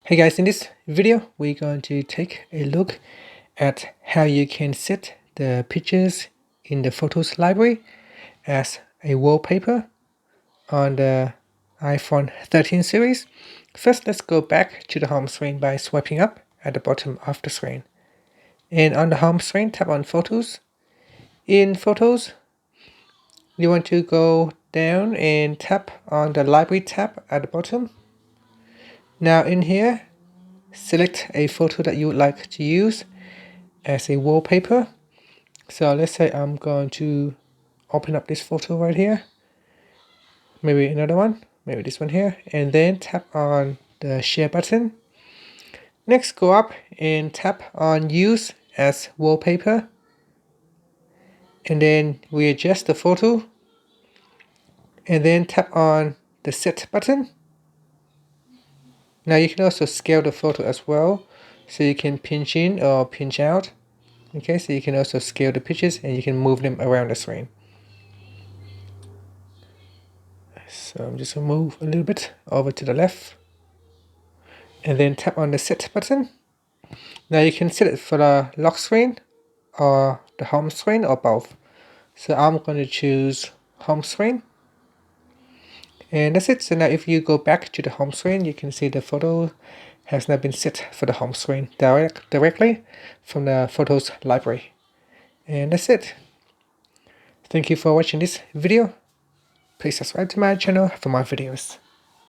Hey guys, in this video, we're going to take a look at how you can set the pictures in the Photos library as a wallpaper on the iPhone 13 series. First, let's go back to the home screen by swiping up at the bottom of the screen. And on the home screen, tap on Photos. In Photos, you want to go down and tap on the Library tab at the bottom. Now in here, select a photo that you would like to use as a wallpaper. So let's say I'm going to open up this photo right here, maybe another one, maybe this one here, and then tap on the share button. Next, go up and tap on use as wallpaper, and then we adjust the photo, and then tap on the set button. Now you can also scale the photo as well, so you can pinch in or pinch out. Okay, so you can also scale the pictures and you can move them around the screen. So I'm just going to move a little bit over to the left and then tap on the set button. Now you can set it for the lock screen or the home screen or both. So I'm going to choose home screen. And that's it. So now if you go back to the home screen, you can see the photo has now been set for the home screen directly from the Photos library. And that's it. Thank you for watching this video. Please subscribe to my channel for more videos.